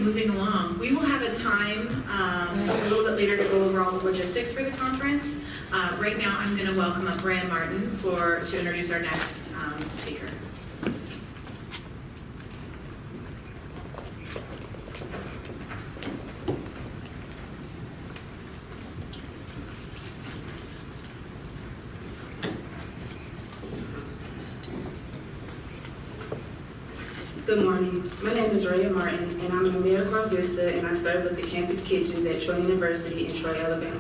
moving along. We will have a time a little bit later to go over all the logistics for the conference. Right now, I'm going to welcome up Ray Martin to introduce our next speaker. Good morning. My name is Ray Martin, and I'm an AmeriCorps Vista, and I serve with the campus kitchens at Troy University in Troy, Alabama.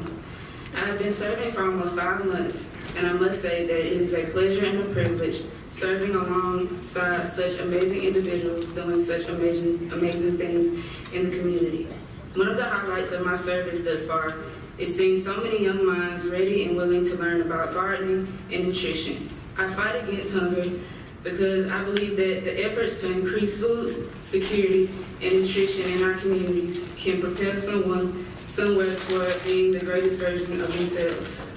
I have been serving for almost 5 months, and I must say that it is a pleasure and a privilege serving alongside such amazing individuals doing such amazing things in the community. One of the highlights of my service thus far is seeing so many young minds ready and willing to learn about gardening and nutrition. I fight against hunger because I believe that the efforts to increase food security and nutrition in our communities can propel someone somewhere toward being the greatest version of themselves.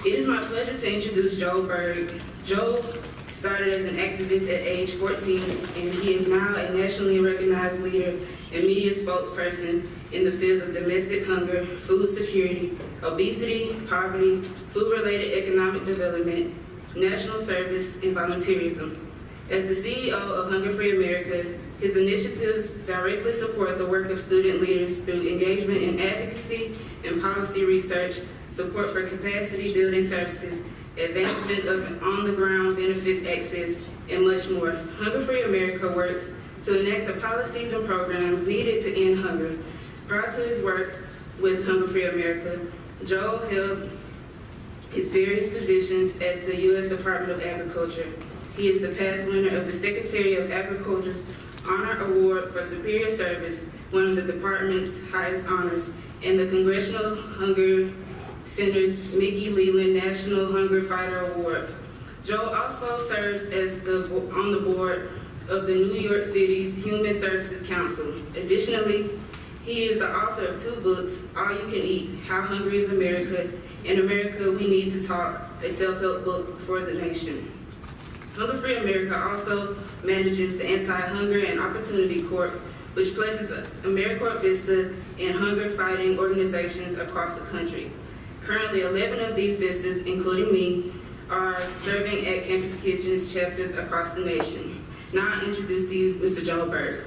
It is my pleasure to introduce Joe Berg. Joe started as an activist at age 14, and he is now a nationally recognized leader and media spokesperson in the fields of domestic hunger, food security, obesity, poverty, food-related economic development, national service, and volunteerism. As the CEO of Hunger Free America, his initiatives directly support the work of student leaders through engagement in advocacy and policy research, support for capacity building services, advancement of on-the-ground benefits access, and much more. Hunger Free America works to enact the policies and programs needed to end hunger. Prior to his work with Hunger Free America, Joe held his various positions at the U.S. Department of Agriculture. He is the past winner of the Secretary of Agriculture's Honor Award for Superior Service, one of the department's highest honors, and the Congressional Hunger Center's Mickey Leland National Hunger Fighter Award. Joe also serves as on the board of the New York City's Human Services Council. Additionally, he is the author of 2 books, All You Can Eat, How Hungry is America, In America, We Need to Talk, a self-help book for the nation. Hunger Free America also manages the Anti-Hunger and Opportunity Corps, which places AmeriCorps Vista in hunger-fighting organizations across the country. Currently, 11 of these vistas, including me, are serving at Campus Kitchens chapters across the nation. Now I introduce to you Mr. Joe Berg.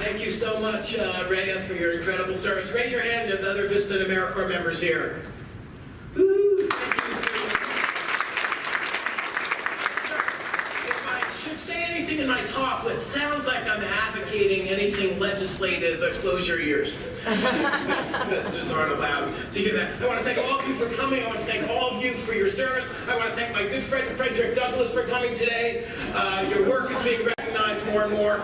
Thank you so much, Rhea, for your incredible service. Raise your hand to the other Vista and AmeriCorps members here. Woo, thank you if I should say anything in my talk that sounds like I'm advocating anything legislative, close your ears. Vistas aren't allowed to hear that. I want to thank all of you for coming. I want to thank all of you for your service. I want to thank my good friend Frederick Douglass for coming today. Your work is being recognized more and more.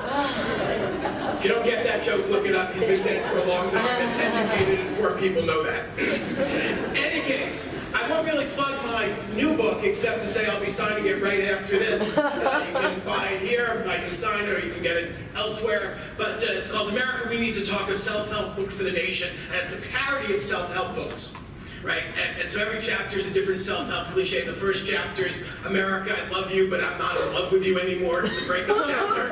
If you don't get that joke, look it up. He's been dead for a long time, and educated, informed people know that. In any case, I won't really plug my new book, except to say I'll be signing it right after this. You can buy it here, I can sign it, or you can get it elsewhere. But it's called America, We Need to Talk, a self-help book for the nation, and it's a parody of self-help books. Right? And so every chapter is a different self-help cliche. The first chapter is, America, I love you, but I'm not in love with you anymore. It's the breakup chapter.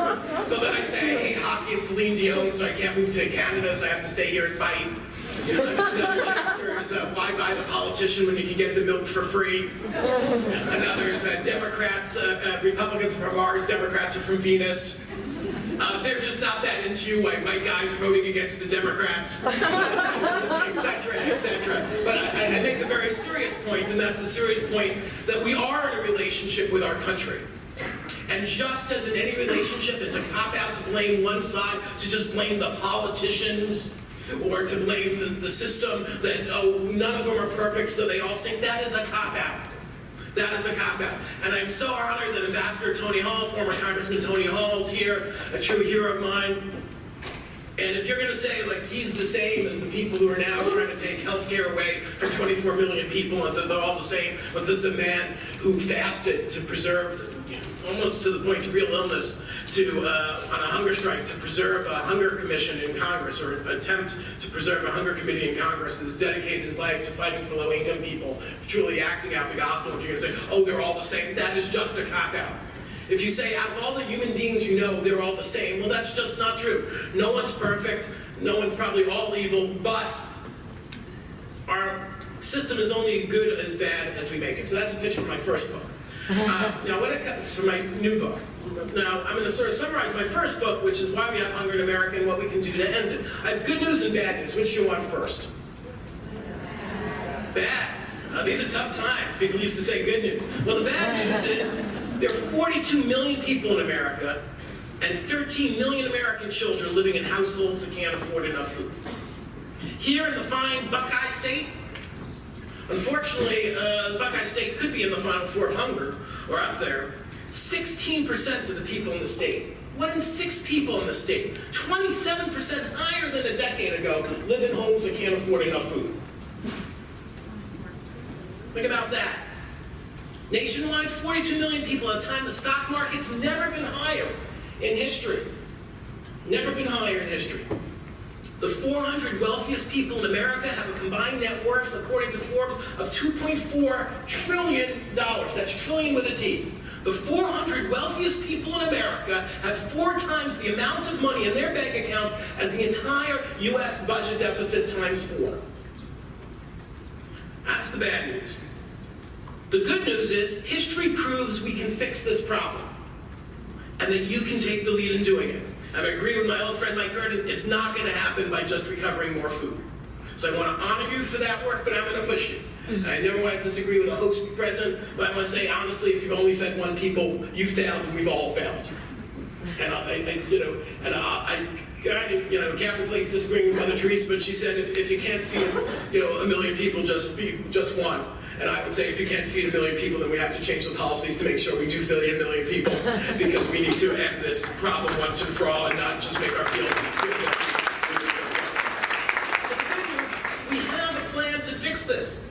But then I say, I hate hockey and Celine Dion, so I can't move to Canada, so I have to stay here and fight. You know, another chapter is, why buy the politician when you can get the milk for free? Another is, Democrats, Republicans are from Mars, Democrats are from Venus. They're just not that into you, white guys are voting against the Democrats, etc., etc. But I make a very serious point, and that's the serious point, that we are in a relationship with our country. And just as in any relationship, it's a cop-out to blame one side, to just blame the politicians, or to blame the system that, oh, none of them are perfect, so they all stink. That is a cop-out. That is a cop-out. And I'm so honored that Ambassador Tony Hall, former Congressman Tony Hall, is here, a true hero of mine. And if you're going to say, like, he's the same as the people who are now trying to take health care away from 24 million people, and they're all the same, but this is a man who fasted to preserve, almost to the point of real illness, on a hunger strike, to preserve a hunger commission in Congress, or attempt to preserve a hunger committee in Congress, and has dedicated his life to fighting for low-income people, truly acting out the gospel. If you're going to say, oh, they're all the same, that is just a cop-out. If you say, out of all the human beings you know, they're all the same, well, that's just not true. No one's perfect, no one's probably all evil, but our system is only good as bad as we make it. So that's a pitch for my first book. Now, when it comes for my new book, now I'm going to sort of summarize my first book, which is Why We Have Hunger in America and what we can do to end it. I have good news and bad news. Which do you want first? Bad. These are tough times. People used to say good news. Well, the bad news is there are 42 million people in America and 13 million American children living in households that can't afford enough food. Here in the fine Buckeye State, unfortunately, Buckeye State could be in the final four of hunger, or up there. 16% of the people in the state, 1 in 6 people in the state, 27% higher than a decade ago, live in homes that can't afford enough food. Think about that. Nationwide, 42 million people at a time the stock market's never been higher in history. Never been higher in history. The 400 wealthiest people in America have a combined net worth, according to Forbes, of $2.4 trillion. That's trillion with a T. The 400 wealthiest people in America have 4 times the amount of money in their bank accounts as the entire U.S. budget deficit times 4. That's the bad news. The good news is history proves we can fix this problem and that you can take the lead in doing it. I agree with my old friend Mike Gurdon, it's not going to happen by just recovering more food. So I want to honor you for that work, but I'm going to push you. I never want to disagree with a host president, but I want to say honestly, if you've only fed 1 people, you failed, and we've all failed. And Catholic place disagreeing with Mother Teresa, but she said if you can't feed, 1 million people, just feed just 1. And I would say if you can't feed 1 million people, then we have to change the policies to make sure we do feed 1 million people, because we need to end this problem once and for all and not just make our field. So the good news, we have a plan to fix this.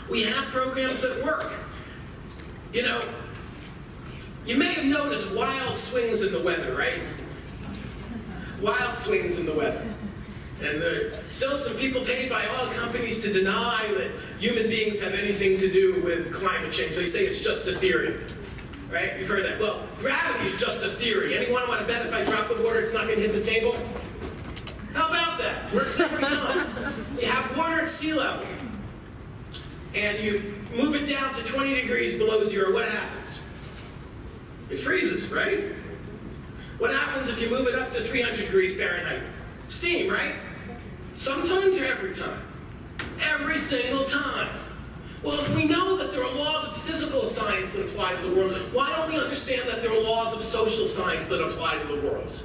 We have programs that work. You may have noticed wild swings in the weather, right? Wild swings in the weather. And there are still some people paid by oil companies to deny that human beings have anything to do with climate change. They say it's just a theory, right? You've heard that. Well, gravity is just a theory. Anyone want to bet if I drop the water, it's not going to hit the table? How about that? Works every time. You have water at sea level, and you move it down to 20 degrees below zero. What happens? It freezes, right? What happens if you move it up to 300 degrees Fahrenheit? Steam, right? Sometimes or every time? Every single time. Well, if we know that there are laws of physical science that apply to the world, why don't we understand that there are laws of social science that apply to the world?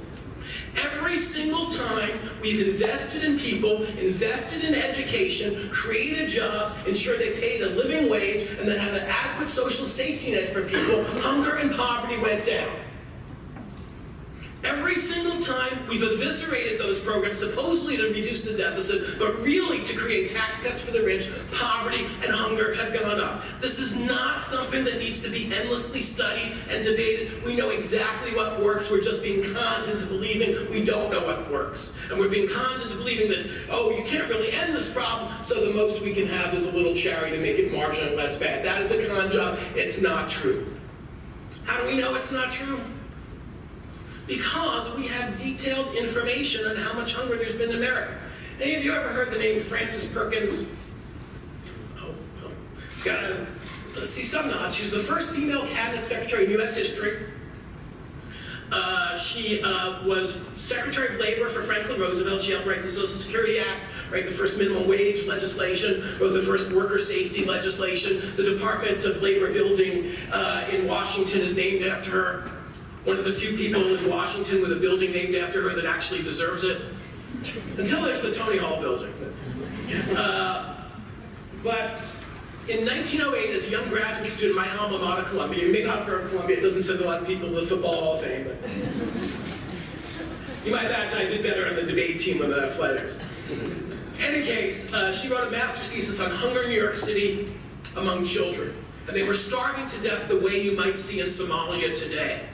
Every single time we've invested in people, invested in education, created jobs, ensured they paid a living wage, and then had an adequate social safety net for people, hunger and poverty went down. Every single time we've eviscerated those programs, supposedly to reduce the deficit, but really to create tax cuts for the rich, poverty and hunger have gone up. This is not something that needs to be endlessly studied and debated. We know exactly what works. We're just being conned into believing we don't know what works. And we're being conned into believing that, oh, you can't really end this problem, so the most we can have is a little charity to make it marginally less bad. That is a con job. It's not true. How do we know it's not true? Because we have detailed information on how much hunger there's been in America. Any of you ever heard the name Frances Perkins? Oh, well, gotta see some nods. She was the first female cabinet secretary in U.S. history. She was Secretary of Labor for Franklin Roosevelt. She helped write the Social Security Act, write the first minimum wage legislation, wrote the first worker safety legislation. The Department of Labor building in Washington is named after her. One of the few people in Washington with a building named after her that actually deserves it. Until there's the Tony Hall building. But in 1908, as a young graduate student, my alma mater, Columbia, you may not have heard of Columbia, it doesn't send a lot of people to the Football Hall of Fame, but You might imagine I did better on the debate team than athletics. In any case, she wrote a master's thesis on hunger in New York City among children. And they were starving to death the way you might see in Somalia today,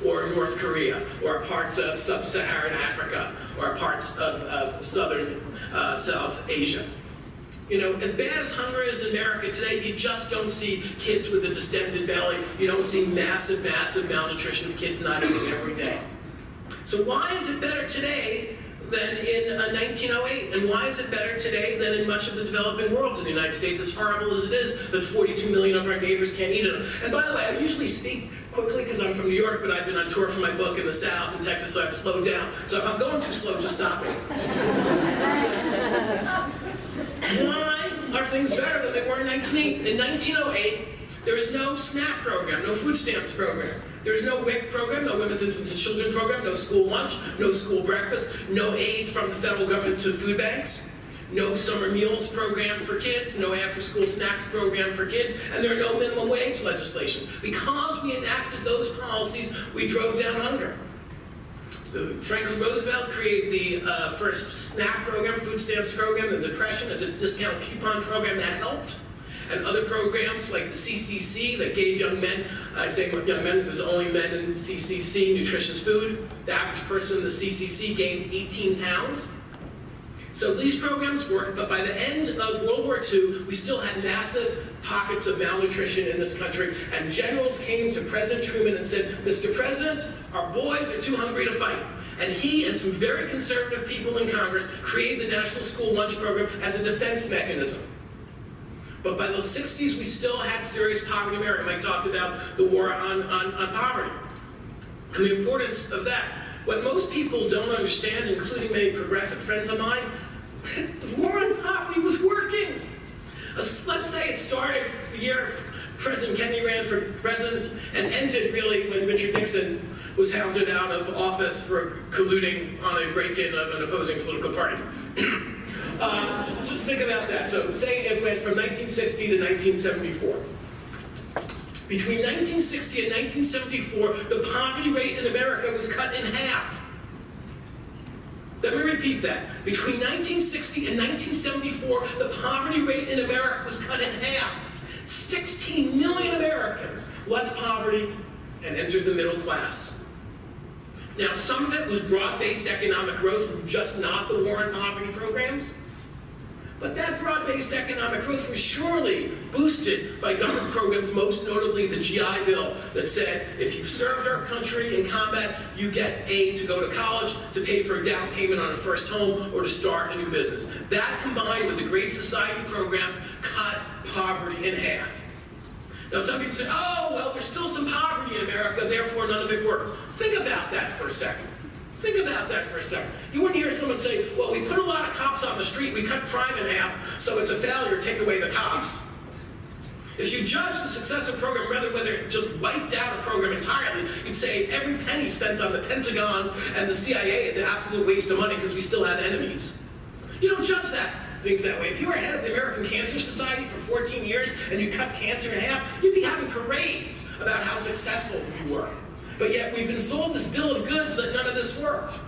or North Korea, or parts of sub-Saharan Africa, or parts of southern South Asia. You know, as bad as hunger is in America today, you just don't see kids with a distended belly. You don't see massive, massive malnutrition of kids not eating every day. So why is it better today than in 1908? And why is it better today than in much of the developing world in the United States, as horrible as it is that 42 million of our neighbors can't eat it? And by the way, I usually speak quickly because I'm from New York, but I've been on tour for my book in the South and Texas, so I've slowed down. So if I'm going too slow, just stop me. Why are things better than they were in 1908? In 1908, there is no SNAP program, no food stamps program. There is no WIC program, no Women's Infants and Children program, no school lunch, no school breakfast, no aid from the federal government to food banks, no summer meals program for kids, no after-school snacks program for kids, and there are no minimum wage legislations. Because we enacted those policies, we drove down hunger. Franklin Roosevelt created the first SNAP program, food stamps program, the Depression as a discount coupon program that helped. And other programs like the CCC that gave young men, I'd say young men, there's only men in CCC, nutritious food. The average person in the CCC gained 18 pounds. So these programs worked, but by the end of World War II, we still had massive pockets of malnutrition in this country, and generals came to President Truman and said, Mr. President, our boys are too hungry to fight. And he and some very conservative people in Congress created the National School Lunch Program as a defense mechanism. But by the 60s, we still had serious poverty in America. Mike talked about the war on poverty and the importance of that. What most people don't understand, including many progressive friends of mine, the war on poverty was working. Let's say it started the year President Kennedy ran for president and ended really when Richard Nixon was hounded out of office for colluding on a break-in of an opposing political party. Just think about that. So say it went from 1960 to 1974. Between 1960 and 1974, the poverty rate in America was cut in half. Let me repeat that. Between 1960 and 1974, the poverty rate in America was cut in half. 16 million Americans left poverty and entered the middle class. Now, some of it was broad-based economic growth, just not the war on poverty programs. But that broad-based economic growth was surely boosted by government programs, most notably the GI Bill, that said, if you've served our country in combat, you get aid to go to college, to pay for a down payment on a first home, or to start a new business. That, combined with the Great Society programs, cut poverty in half. Now, some people say, oh, well, there's still some poverty in America, therefore none of it worked. Think about that for a second. Think about that for a second. You wouldn't hear someone say, well, we put a lot of cops on the street, we cut crime in half, so it's a failure to take away the cops. If you judge the success of a program, rather whether it just wiped out a program entirely, you'd say every penny spent on the Pentagon and the CIA is an absolute waste of money because we still have enemies. You don't judge things that way. If you were head of the American Cancer Society for 14 years and you cut cancer in half, you'd be having parades about how successful you were. But yet we've been sold this bill of goods that none of this worked.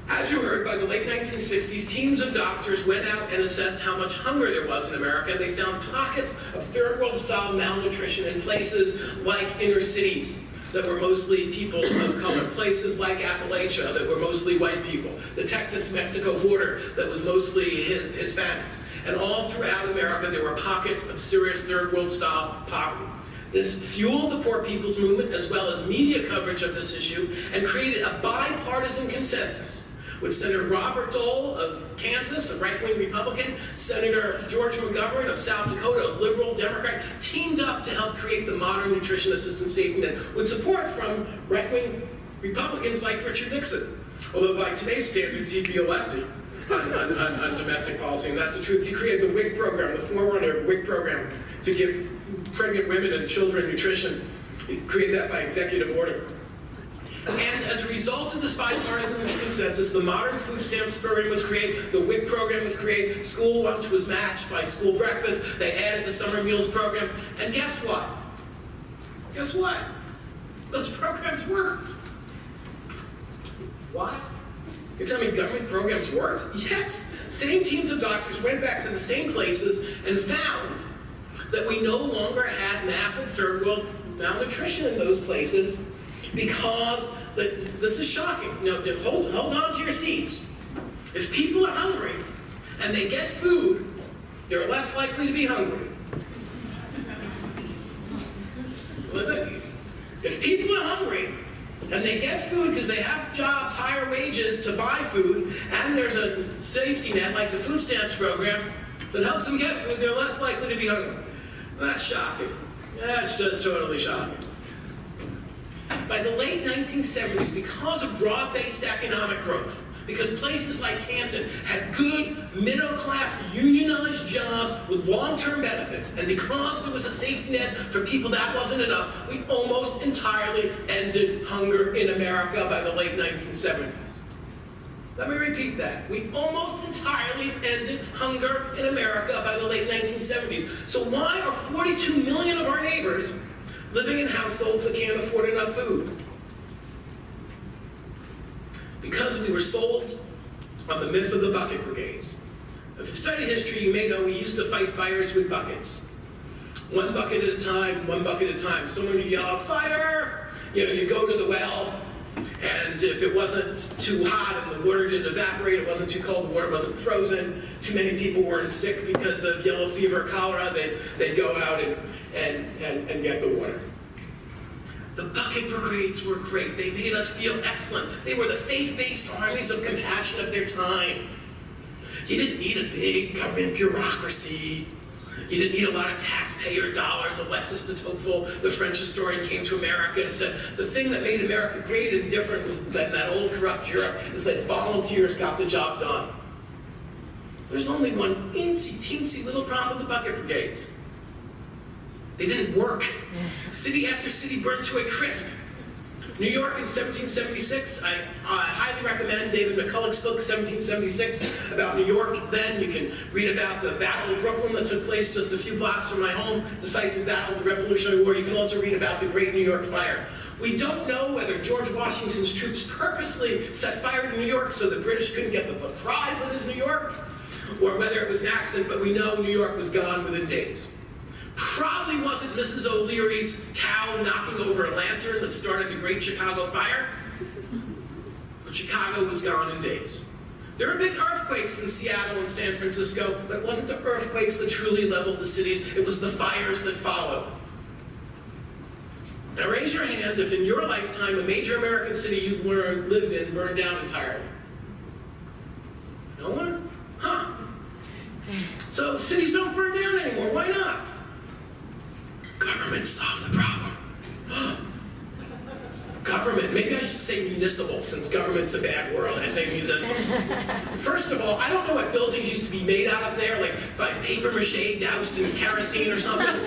As you heard, by the late 1960s, teams of doctors went out and assessed how much hunger there was in America, and they found pockets of third world style malnutrition in places like inner cities that were mostly people of color, places like Appalachia that were mostly white people, the Texas-Mexico border that was mostly Hispanics. And all throughout America, there were pockets of serious third world style poverty. This fueled the Poor People's Movement as well as media coverage of this issue and created a bipartisan consensus with Senator Robert Dole of Kansas, a right-wing Republican, Senator George McGovern of South Dakota, a liberal Democrat, teamed up to help create the modern nutrition assistance safety net with support from right-wing Republicans like Richard Nixon, although by today's standards he'd be a lefty on domestic policy, and that's the truth. He created the WIC program, the forerunner WIC program, to give pregnant women and children nutrition. He created that by executive order. And as a result of this bipartisan consensus, the modern food stamps program was created, the WIC program was created, school lunch was matched by school breakfast, they added the summer meals programs, and guess what? Guess what? Those programs worked. What? You're telling me government programs worked? Yes. Same teams of doctors went back to the same places and found that we no longer had massive third world malnutrition in those places because, this is shocking. Hold on to your seats. If people are hungry and they get food, they're less likely to be hungry. If people are hungry and they get food because they have jobs, higher wages to buy food, and there's a safety net like the food stamps program that helps them get food, they're less likely to be hungry. That's shocking. That's just totally shocking. By the late 1970s, because of broad-based economic growth, because places like Canton had good, middle-class, unionized jobs with long-term benefits, and because there was a safety net for people that wasn't enough, we almost entirely ended hunger in America by the late 1970s. Let me repeat that. We almost entirely ended hunger in America by the late 1970s. So why are 42 million of our neighbors living in households that can't afford enough food? Because we were sold on the myth of the bucket brigades. If you've studied history, you may know we used to fight fires with buckets. One bucket at a time, one bucket at a time. Someone would yell out, fire! You go to the well, and if it wasn't too hot and the water didn't evaporate, it wasn't too cold, the water wasn't frozen, too many people weren't sick because of yellow fever or cholera, they'd go out and get the water. The bucket brigades were great. They made us feel excellent. They were the faith-based armies of compassion of their time. You didn't need a big government bureaucracy. You didn't need a lot of taxpayer dollars. Alexis de Tocqueville, the French historian, came to America and said, the thing that made America great and different was than that old corrupt Europe is that volunteers got the job done. There's only one teensy little problem with the bucket brigades. They didn't work. City after city burned to a crisp. New York in 1776, I highly recommend David McCulloch's book, 1776, about New York then. You can read about the Battle of Brooklyn that took place just a few blocks from my home, decisive battle of the Revolutionary War. You can also read about the Great New York Fire. We don't know whether George Washington's troops purposely set fire to New York so the British couldn't get the prize that is New York, or whether it was an accident, but we know New York was gone within days. Probably wasn't Mrs. O'Leary's cow knocking over a lantern that started the Great Chicago Fire, but Chicago was gone in days. There were big earthquakes in Seattle and San Francisco, but it wasn't the earthquakes that truly leveled the cities, it was the fires that followed. Now raise your hand if in your lifetime a major American city you've lived in burned down entirely. No one? Huh. So cities don't burn down anymore, why not? Government solved the problem. Government, maybe I should say municipal, since government's a bad word. I say municipal. First of all, I don't know what buildings used to be made out of there, like by paper mache doused in kerosene or something.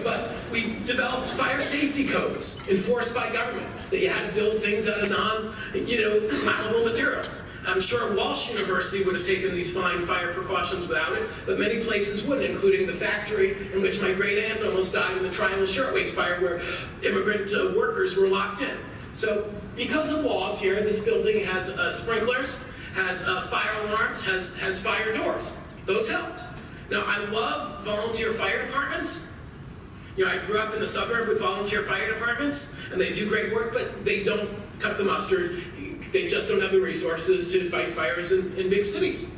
But we developed fire safety codes enforced by government that you had to build things out of flammable materials. I'm sure Walsh University would have taken these fine fire precautions without it, but many places wouldn't, including the factory in which my great aunt almost died in the Triangle Shirtwaist Fire, where immigrant workers were locked in. So, because of laws here, this building has sprinklers, has fire alarms, has fire doors. Those helped. Now, I love volunteer fire departments. I grew up in the suburb with volunteer fire departments, and they do great work, but they don't cut the mustard. They just don't have the resources to fight fires in big cities.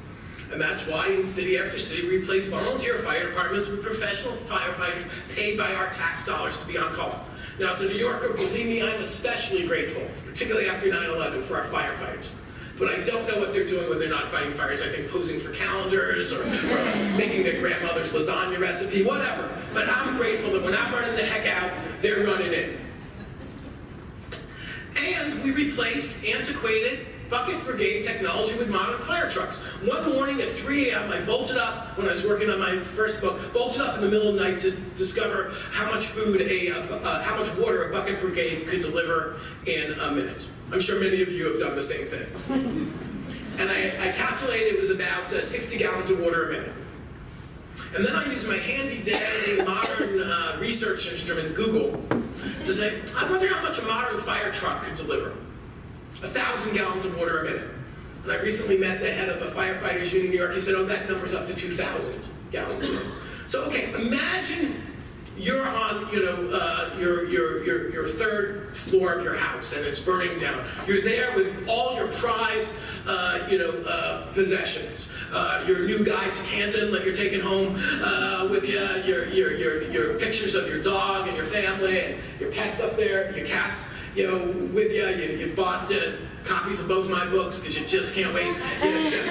And that's why in city after city we replace volunteer fire departments with professional firefighters paid by our tax dollars to be on call. Now, as a New Yorker, believe me, I'm especially grateful, particularly after 9/11, for our firefighters. But I don't know what they're doing when they're not fighting fires. I think posing for calendars or making their grandmother's lasagna recipe, whatever. But I'm grateful that when I'm running the heck out, they're running in. And we replaced antiquated bucket brigade technology with modern fire trucks. One morning at 3 a.m., I bolted up, when I was working on my first book, bolted up in the middle of the night to discover how much how much water a bucket brigade could deliver in a minute. I'm sure many of you have done the same thing. And I calculated it was about 60 gallons of water a minute. And then I used my handy dandy modern research instrument, Google, to say, I wonder how much a modern fire truck could deliver. 1,000 gallons of water a minute. And I recently met the head of a firefighters union in New York. He said, oh, that number's up to 2,000 gallons a minute. So, okay, imagine you're on, your third floor of your house and it's burning down. You're there with all your prized, possessions. Your new guide to Canton that you're taking home with you, your pictures of your dog and your family and your pets up there, your cats, with you. You've bought copies of both my books because you just can't wait.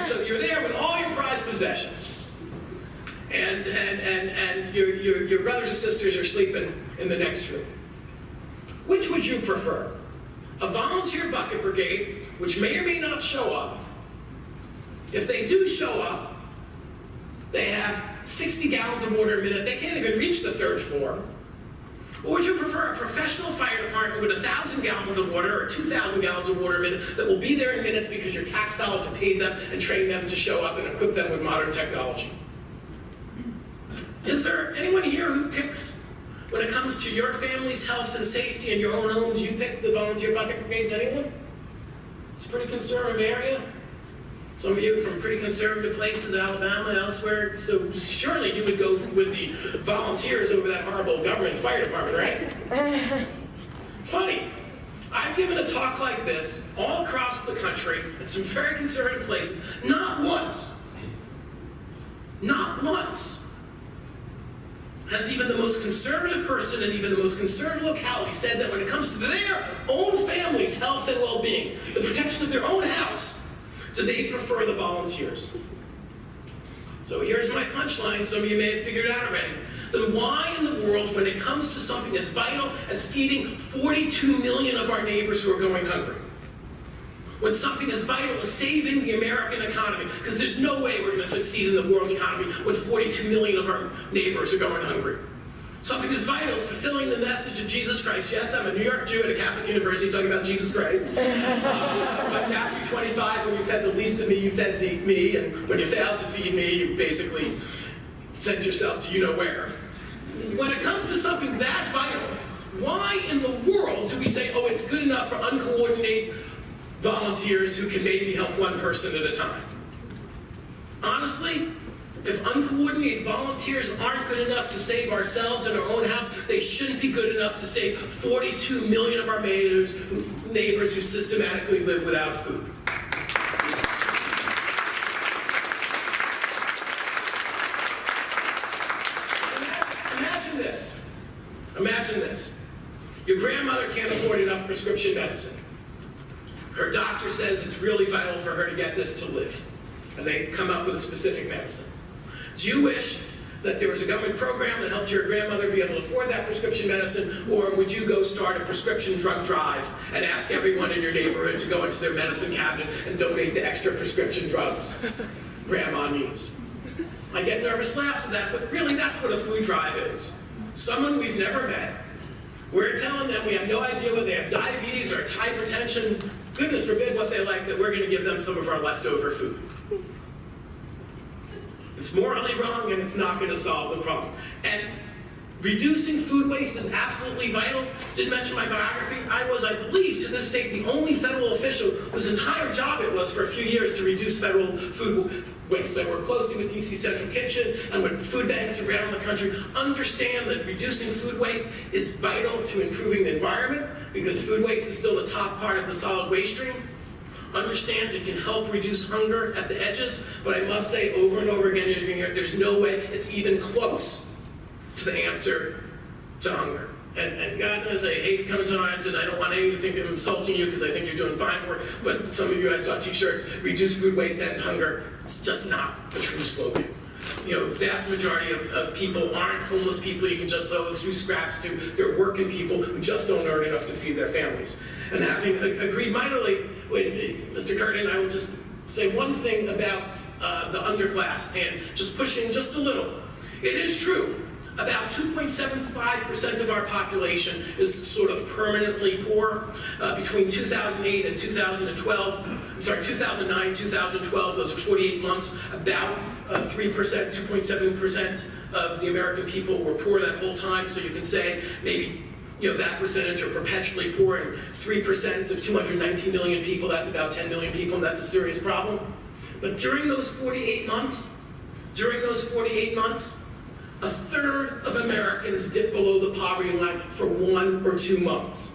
So you're there with all your prized possessions. And your brothers and sisters are sleeping in the next room. Which would you prefer? A volunteer bucket brigade, which may or may not show up. If they do show up, they have 60 gallons of water a minute. They can't even reach the third floor. Or would you prefer a professional fire department with 1,000 gallons of water or 2,000 gallons of water a minute that will be there in minutes because your tax dollars have paid them and trained them to show up and equip them with modern technology? Is there anyone here who picks, when it comes to your family's health and safety in your own homes, you pick the volunteer bucket brigades? Anyone? It's a pretty conservative area. Some of you from pretty conservative places, Alabama, elsewhere. So surely you would go with the volunteers over that horrible government fire department, right? Funny. I've given a talk like this all across the country at some very conservative places. Not once has even the most conservative person and even the most conservative locality said that when it comes to their own family's health and well-being, the protection of their own house, do they prefer the volunteers? So here's my punchline. Some of you may have figured it out already. Then why in the world, when it comes to something as vital as feeding 42 million of our neighbors who are going hungry, when something as vital as saving the American economy, because there's no way we're going to succeed in the world economy when 42 million of our neighbors are going hungry. Something as vital as fulfilling the message of Jesus Christ. Yes, I'm a New York Jew at a Catholic university talking about Jesus Christ. But Matthew 25, when you fed the least of me, you fed me, and when you failed to feed me, you basically sent yourself to you-know-where. When it comes to something that vital, why in the world do we say, oh, it's good enough for uncoordinated volunteers who can maybe help one person at a time? Honestly, if uncoordinated volunteers aren't good enough to save ourselves and our own house, they shouldn't be good enough to save 42 million of our neighbors who systematically live without food. Imagine this. Your grandmother can't afford enough prescription medicine. Her doctor says it's really vital for her to get this to live. And they come up with a specific medicine. Do you wish that there was a government program that helped your grandmother be able to afford that prescription medicine, or would you go start a prescription drug drive and ask everyone in your neighborhood to go into their medicine cabinet and donate the extra prescription drugs grandma needs? I get nervous laughs at that, but really that's what a food drive is. Someone we've never met. We're telling them we have no idea whether they have diabetes or hypertension, goodness forbid what they like, that we're going to give them some of our leftover food. It's morally wrong and it's not going to solve the problem. And reducing food waste is absolutely vital. Didn't mention my biography. I was, I believe, to this date, the only federal official whose entire job it was for a few years to reduce federal food waste. I work closely with DC Central Kitchen and with food banks around the country. Understand that reducing food waste is vital to improving the environment because food waste is still the top part of the solid waste stream. Understands it can help reduce hunger at the edges, but I must say over and over again, there's no way it's even close to the answer to hunger. And God knows I hate coming to an and I don't want anyone to think I'm insulting you because I think you're doing fine work, but some of you, I saw t-shirts, reduce food waste and hunger. It's just not a true slogan. You know, the vast majority of people aren't homeless people you can just sell those few scraps to. They're working people who just don't earn enough to feed their families. And having agreed mightily with Mr. Curtin, I will just say one thing about the underclass and just pushing just a little. It is true. About 2.75% of our population is sort of permanently poor. Between 2008 and 2012, 2009, 2012, those are 48 months, about 3%, 2.7% of the American people were poor that whole time. So you can say maybe that percentage are perpetually poor, and 3% of 219 million people, that's about 10 million people, and that's a serious problem. But during those 48 months, a third of Americans dip below the poverty line for 1 or 2 months.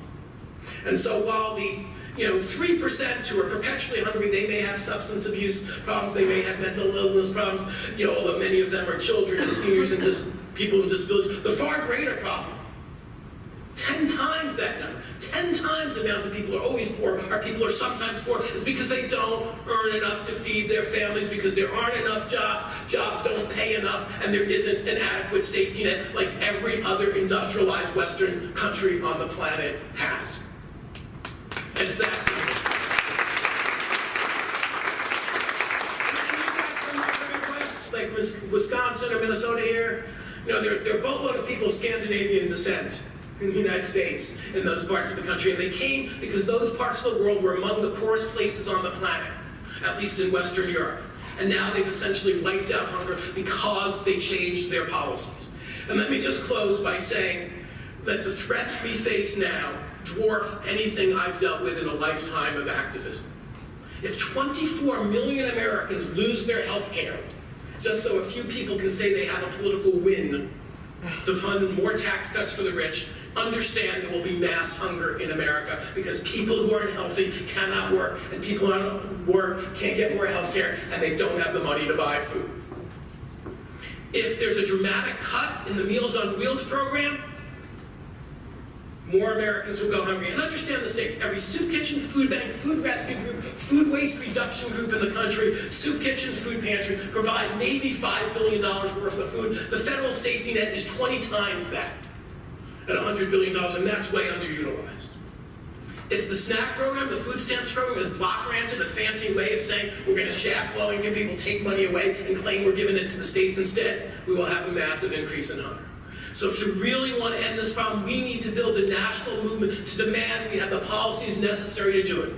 And so while the 3% who are perpetually hungry, they may have substance abuse problems, they may have mental illness problems, although many of them are children and seniors and people with disabilities. The far greater problem, 10 times that number, 10 times the amount of people who are always poor, or people who are sometimes poor, is because they don't earn enough to feed their families, because there aren't enough jobs don't pay enough, and there isn't an adequate safety net like every other industrialized Western country on the planet has. It's that simple. And you guys from the West, like Wisconsin or Minnesota here, there are a boatload of people of Scandinavian descent in the United States, in those parts of the country, and they came because those parts of the world were among the poorest places on the planet, at least in Western Europe. And now they've essentially wiped out hunger because they changed their policies. And let me just close by saying that the threats we face now dwarf anything I've dealt with in a lifetime of activism. If 24 million Americans lose their health care, just so a few people can say they have a political win to fund more tax cuts for the rich, understand there will be mass hunger in America because people who aren't healthy cannot work, and people who don't work can't get more health care, and they don't have the money to buy food. If there's a dramatic cut in the Meals on Wheels program, more Americans will go hungry. And understand the stakes. Every soup kitchen, food bank, food rescue group, food waste reduction group in the country, soup kitchen, food pantry, provide maybe $5 billion worth of food. The federal safety net is 20 times that, at $100 billion, and that's way underutilized. If the SNAP program, the food stamps program, is block granted, a fancy way of saying we're going to shaft low-income people, take money away, and claim we're giving it to the states instead, we will have a massive increase in hunger. So if you really want to end this problem, we need to build a national movement to demand we have the policies necessary to do it.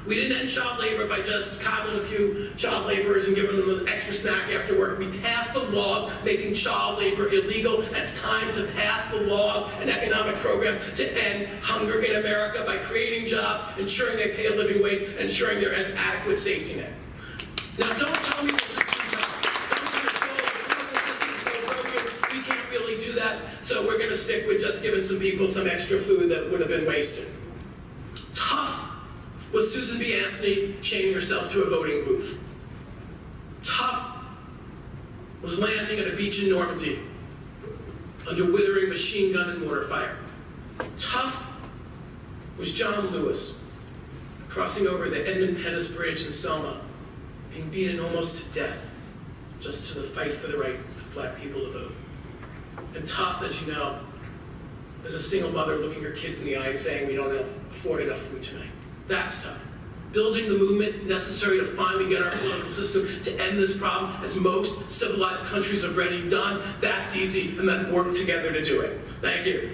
We didn't end child labor by just coddling a few child laborers and giving them an extra snack after work. We passed the laws making child labor illegal. It's time to pass the laws and economic program to end hunger in America by creating jobs, ensuring they pay a living wage, ensuring there is adequate safety net. Now, don't tell me this is too tough. We can't really do that, so we're going to stick with just giving some people some extra food that would have been wasted. Tough was Susan B. Anthony chaining herself to a voting booth. Tough was landing at a beach in Normandy under withering machine gun and mortar fire. Tough was John Lewis crossing over the Edmund Pettus Bridge in Selma, being beaten almost to death just to the fight for the right of black people to vote. And tough, as you know, is a single mother looking her kids in the eye and saying we don't afford enough food tonight. That's tough. Building the movement necessary to finally get our political system to end this problem, as most civilized countries have already done, that's easy, and then work together to do it. Thank you.